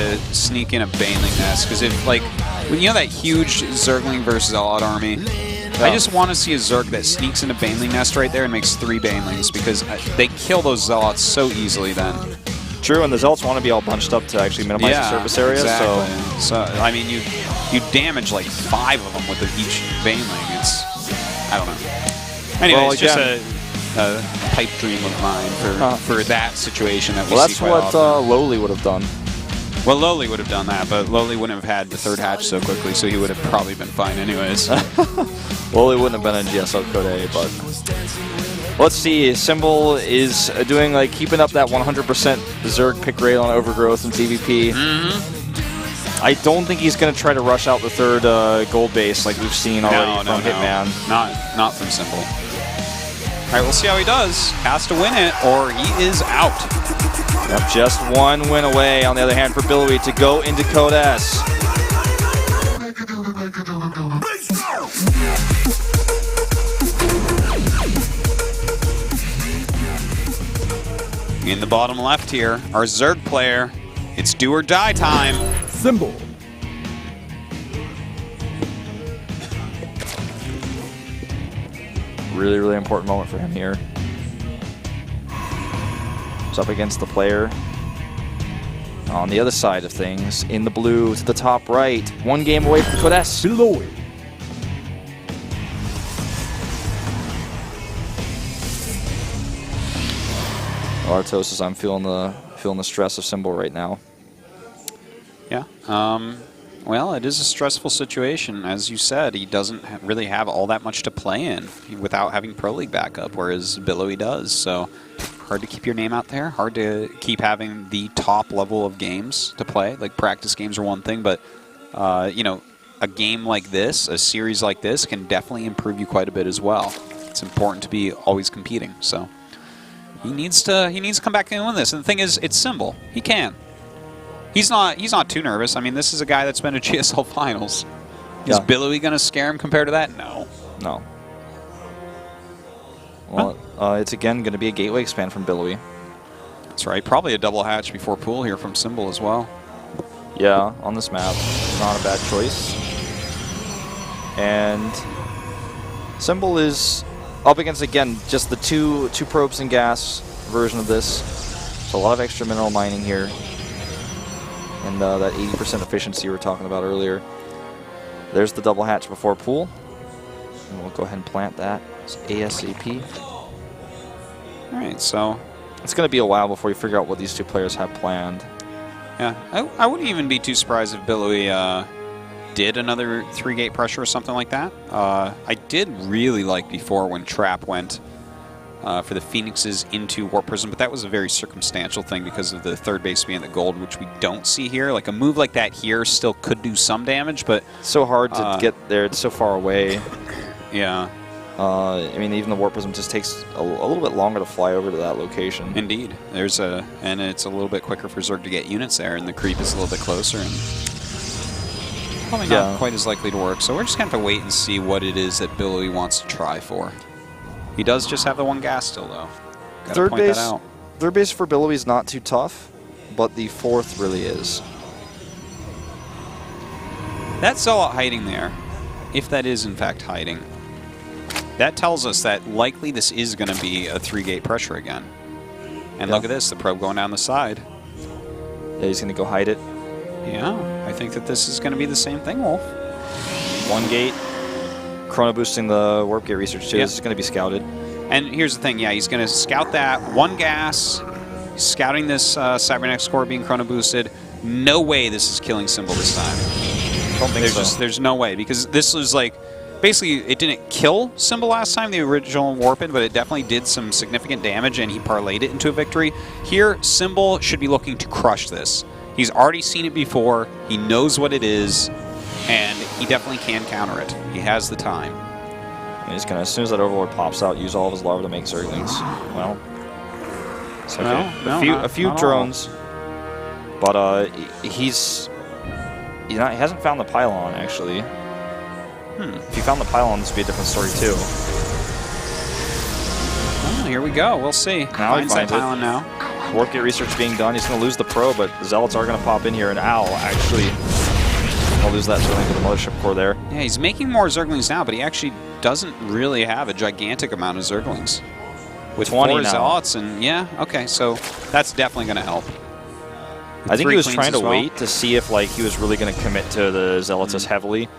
to sneak in a Baneling Nest, because if, like, when you know that huge Zergling versus Zealot army, I just want to see a Zerg that sneaks into Baneling Nest right there and makes 3 Banelings, because they kill those Zealots so easily then. True, and the Zealots want to be all bunched up to actually minimize the surface area. Exactly. So I mean, you damage like 5 of them with each Baneling. It's, I don't know. Anyway, it's just a pipe dream of mine for that situation that we see quite often. That's what Lowly would have done. Well, Lowly would have done that, but Lowly wouldn't have had the 3rd hatch so quickly, so he would have probably been fine anyways. Lowly wouldn't have been in GSL Code A, but let's see. Symbol is doing, like, keeping up that 100% Zerg pick rate on Overgrowth and TVP. I don't think he's going to try to rush out the 3rd gold base like we've seen already from Hitman. Not from Symbol. All right, we'll see how he does. Has to win it, or he is out. Yep, just 1 win away, on the other hand, for Billowy to go into Code S. In the bottom left here, our Zerg player. It's do or die time. Symbol. Really, really important moment for him here. He's up against the player on the other side of things, in the blue to the top right. 1 game away from Code S. Billowy. Artos says, I'm feeling the stress of Symbol right now. Yeah. Well, it is a stressful situation. As you said, he doesn't really have all that much to play in without having Pro League backup, whereas Billowy does. So hard to keep your name out there. Hard to keep having the top level of games to play. Like, practice games are one thing, but you know, a game like this, a series like this, can definitely improve you quite a bit as well. It's important to be always competing. So he needs to come back and win this. And the thing is, it's Symbol. He can. He's not too nervous. I mean, this is a guy that's been to GSL Finals. Is Billowy going to scare him compared to that? No. No. Well, it's again going to be a gateway expand from Billowy. That's right. Probably a double hatch before pool here from Symbol as well. Yeah, on this map. Not a bad choice. And Symbol is up against, again, just the two probes and gas version of this. So a lot of extra mineral mining here. And that 80% efficiency we were talking about earlier. There's the double hatch before pool. And we'll go ahead and plant that ASAP. All right, so it's going to be a while before you figure out what these 2 players have planned. Yeah, I wouldn't even be too surprised if Billowy did another 3-gate pressure or something like that. I did really like before when Trap went for the Phoenixes into Warp Prism, but that was a very circumstantial thing because of the 3rd base being the gold, which we don't see here. Like, a move like that here still could do some damage, but it's so hard to get there. It's so far away. Yeah. I mean, even the Warp Prism just takes a little bit longer to fly over to that location. Indeed. And it's a little bit quicker for Zerg to get units there, and the creep is a little bit closer, and probably not quite as likely to work. So we're just going to have to wait and see what it is that Billowy wants to try for. He does just have the 1 gas still, though. Gotta point that out. 3rd base for Billowy is not too tough, but the 4th really is. That Zealot hiding there, if that is in fact hiding, that tells us that likely this is going to be a 3-gate pressure again. And look at this, the probe going down the side. Yeah, he's going to go hide it. Yeah, I think that this is going to be the same thing, Wolf. 1 gate. Chrono boosting the warp gate research too. This is going to be scouted. And here's the thing, yeah, he's going to scout that 1 gas, scouting this Cybernetics core being chrono boosted. No way this is killing Symbol this time. Don't think so. There's no way, because this was like, basically it didn't kill Symbol last time, the original Warped, but it definitely did some significant damage and he parlayed it into a victory. Here, Symbol should be looking to crush this. He's already seen it before, he knows what it is, and he definitely can counter it. He has the time. And he's going to, as soon as that Overlord pops out, use all of his larvae to make Zerglings. Well, it's okay. A few drones, but he hasn't found the pylon, actually. If he found the pylon, this would be a different story, too. Oh, here we go. We'll see. Now he finds that pylon now. Warp Gate research being done. He's going to lose the probe, but the Zealots are going to pop in here, and Owl actually going to lose that Zergling to the Mothership Core there. Yeah, he's making more Zerglings now, but he actually doesn't really have a gigantic amount of Zerglings. With 20 4 now. Zealots, and yeah, okay, so that's definitely going to help. I think he was 3 trying to queens as well. wait to see if like he was really going to commit to the Zealots as heavily,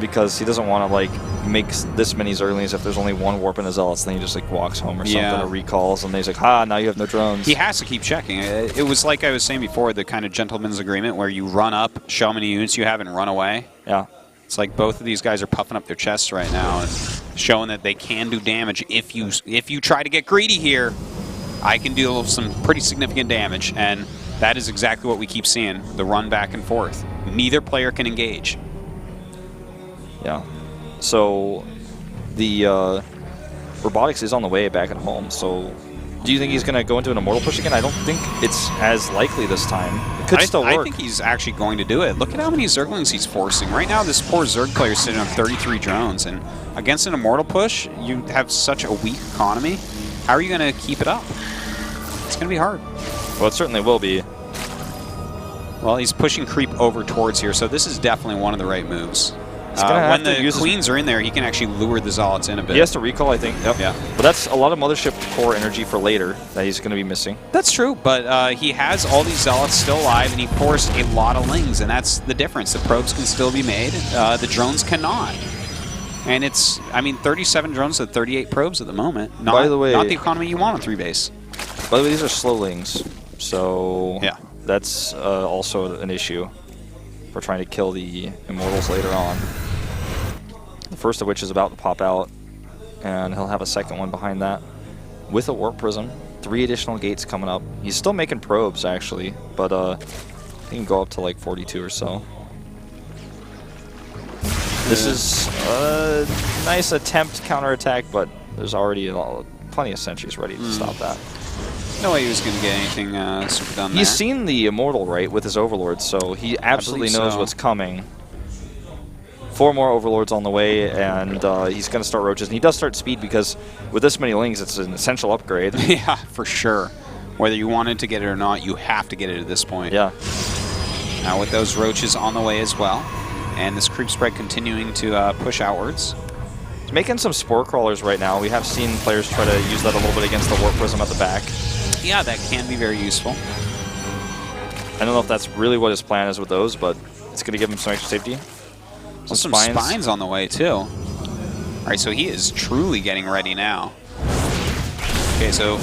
because he doesn't want to like make this many Zerglings if there's only 1 warp in the Zealots. Then he just like walks home or something, or recalls, and then he's like, "Ha! Now you have no drones." He has to keep checking. It was like I was saying before, the kind of gentleman's agreement where you run up, show how many units you have, and run away. Yeah. It's like both of these guys are puffing up their chests right now and showing that they can do damage if you try to get greedy here. I can deal some pretty significant damage, and that is exactly what we keep seeing, the run back and forth. Neither player can engage. Yeah. So the robotics is on the way back at home. So do you think he's going to go into an Immortal push again? I don't think it's as likely this time. It could still work. I think he's actually going to do it. Look at how many Zerglings he's forcing. Right now, this poor Zerg player is sitting on 33 drones, and against an Immortal push, you have such a weak economy. How are you going to keep it up? It's going to be hard. Well, it certainly will be. Well, he's pushing creep over towards here, so this is definitely one of the right moves. When the queens are in there, he can actually lure the Zealots in a bit. He has to recall, I think. Yep. Yeah. But that's a lot of Mothership Core energy for later that he's going to be missing. That's true, but he has all these Zealots still alive, and he forced a lot of Lings, and that's the difference. The probes can still be made. The drones cannot. And it's, I mean, 37 drones to 38 probes at the moment. Not, By the way, not the economy you want on 3 base. By the way, these are slowlings, so yeah, that's also an issue for trying to kill the Immortals later on. The first of which is about to pop out, and he'll have a second one behind that with a Warp Prism. 3 additional gates coming up. He's still making probes, actually, but he can go up to like 42 or so. This is a nice attempt counterattack, but there's already plenty of sentries ready to stop that. No way he was going to get anything super done there. He's seen the Immortal, right, with his Overlords, so he absolutely knows what's coming. 4 more Overlords on the way, and he's going to start Roaches. And he does start Speed because with this many Lings, it's an essential upgrade. Yeah, for sure. Whether you wanted to get it or not, you have to get it at this point. Yeah. Now with those Roaches on the way as well, and this creep spread continuing to push outwards. He's making some Spore Crawlers right now. We have seen players try to use that a little bit against the Warp Prism at the back. Yeah, that can be very useful. I don't know if that's really what his plan is with those, but it's going to give him some extra safety. Some spines on the way, too. All right, so he is truly getting ready now. Okay, so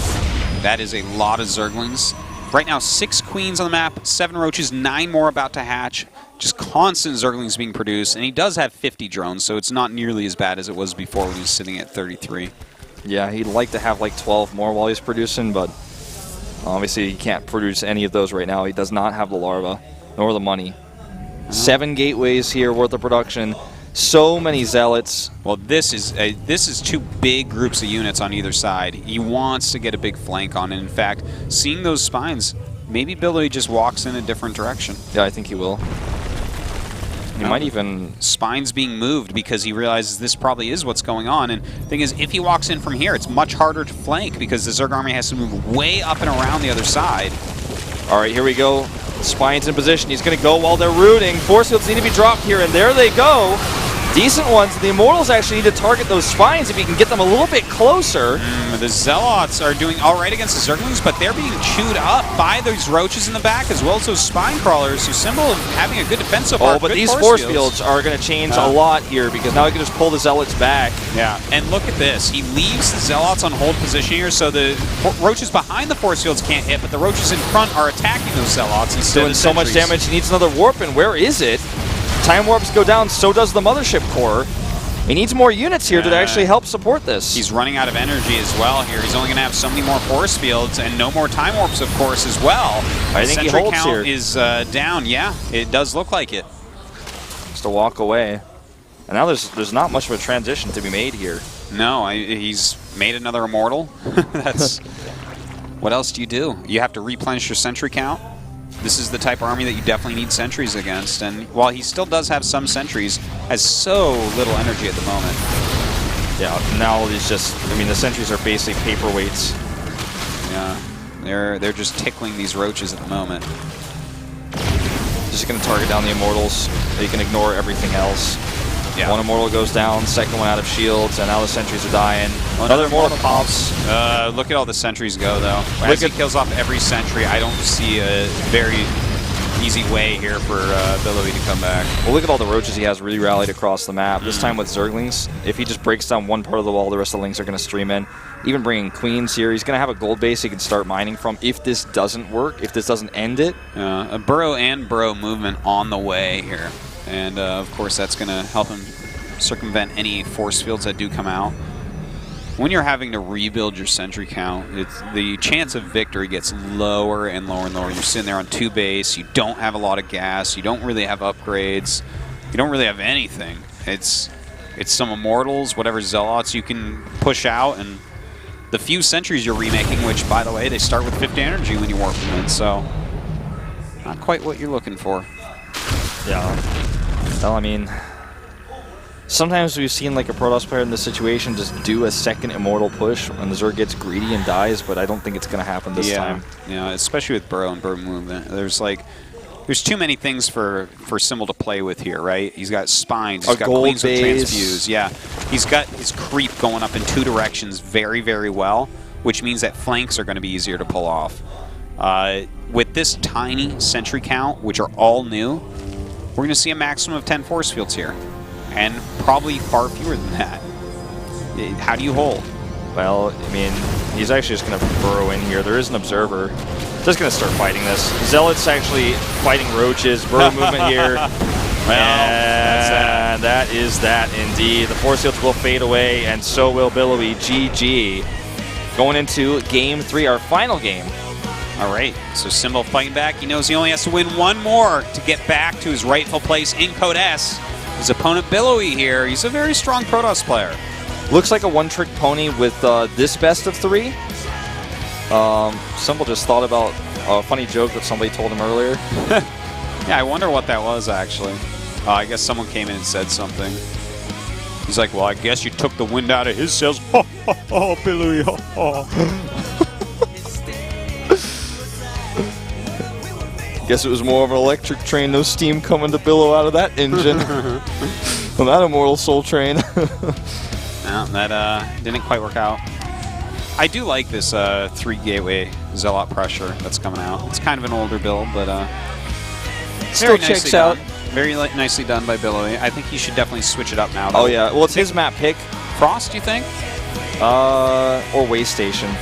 that is a lot of Zerglings. Right now, 6 queens on the map, 7 roaches, 9 more about to hatch. Just constant Zerglings being produced, and he does have 50 drones, so it's not nearly as bad as it was before when he was sitting at 33. Yeah, he'd like to have like 12 more while he's producing, but obviously he can't produce any of those right now. He does not have the larva, nor the money. 7 gateways here worth of production. So many Zealots. Well, this is 2 big groups of units on either side. He wants to get a big flank on, and in fact, seeing those spines, maybe Billowy just walks in a different direction. Yeah, I think he will. He might even... Spines being moved because he realizes this probably is what's going on. And the thing is, if he walks in from here, it's much harder to flank because the Zerg army has to move way up and around the other side. All right, here we go. Spines in position. He's going to go while they're rooting. Force fields need to be dropped here, and there they go. Decent ones. The Immortals actually need to target those spines if he can get them a little bit closer. The Zealots are doing all right against the Zerglings, but they're being chewed up by those roaches in the back as well as those spine crawlers who symbol having a good defense so far. Oh, but these force fields are going to change a lot here because now he can just pull the Zealots back. Yeah, and look at this. He leaves the Zealots on hold position here, so the roaches behind the force fields can't hit, but the roaches in front are attacking those Zealots instead doing of so much damage. He needs another warp, and where is it? Time warps go down, so does the Mothership Core. He needs more units here to actually help support this. He's running out of energy as well here. He's only going to have so many more force fields and no more time warps, of course, as well. I think he holds here. Sentry count is down. Yeah, it does look like it. Just to walk away. And now there's not much of a transition to be made here. No, he's made another Immortal. That's what else do? You have to replenish your sentry count. This is the type of army that you definitely need sentries against, and while he still does have some sentries, has so little energy at the moment. Yeah, now he's just, I mean, the sentries are basically paperweights. They're just tickling these roaches at the moment. Just going to target down the Immortals. They can ignore everything else. Yeah. One Immortal goes down, second one out of shields, and now the sentries are dying. Another Immortal pops. Look at all the sentries go, though. As he kills off every sentry, I don't see a very easy way here for Billowy to come back. Well, look at all the roaches he has really rallied across the map. This time with Zerglings, if he just breaks down one part of the wall, the rest of the Lings are going to stream in. Even bringing Queens here, he's going to have a gold base he can start mining from if this doesn't work, if this doesn't end it. A burrow and burrow movement on the way here. And, of course, that's going to help him circumvent any force fields that do come out. When you're having to rebuild your sentry count, the chance of victory gets lower and lower and lower. You're sitting there on 2 base. You don't have a lot of gas. You don't really have upgrades. You don't really have anything. It's some Immortals, whatever Zealots you can push out, and the few sentries you're remaking, which, by the way, they start with 50 energy when you warp them in, so not quite what you're looking for. Yeah. Well, I mean, sometimes we've seen like a Protoss player in this situation just do a second Immortal push when the Zerg gets greedy and dies, but I don't think it's going to happen this time. Yeah, especially with burrow and burrow movement. There's too many things for Symbol to play with here, right? He's got spines, he's got Queens with Transfuse. Yeah, he's got his creep going up in 2 directions very, very well, which means that flanks are going to be easier to pull off. With this tiny sentry count, which are all new, we're going to see a maximum of 10 force fields here, and probably far fewer than that. How do you hold? Well, I mean, he's actually just going to burrow in here. There is an observer. Just going to start fighting this. Zealots actually fighting roaches. Burrow movement here. Well, that is that indeed. The force fields will fade away, and so will Billowy. GG. Going into Game 3, our final game. All right, so Symbol fighting back. He knows he only has to win one more to get back to his rightful place in Code S. His opponent Billowy here, he's a very strong Protoss player. Looks like a one-trick pony with this best of 3. Symbol just thought about a funny joke that somebody told him earlier. Yeah, I wonder what that was, actually. I guess someone came in and said something. He's like, well, I guess you took the wind out of his sails. Oh, Billowy, Guess it was more of an electric train, no steam coming to billow out of that engine. Well, that Immortal Soul Train. No, that didn't quite work out. I do like this 3 gateway Zealot pressure that's coming out. It's kind of an older build, but still checks out. Very nicely done by Billowy. I think he should definitely switch it up now, though. Oh yeah, well it's his map pick. Frost, you think? Or Way Station.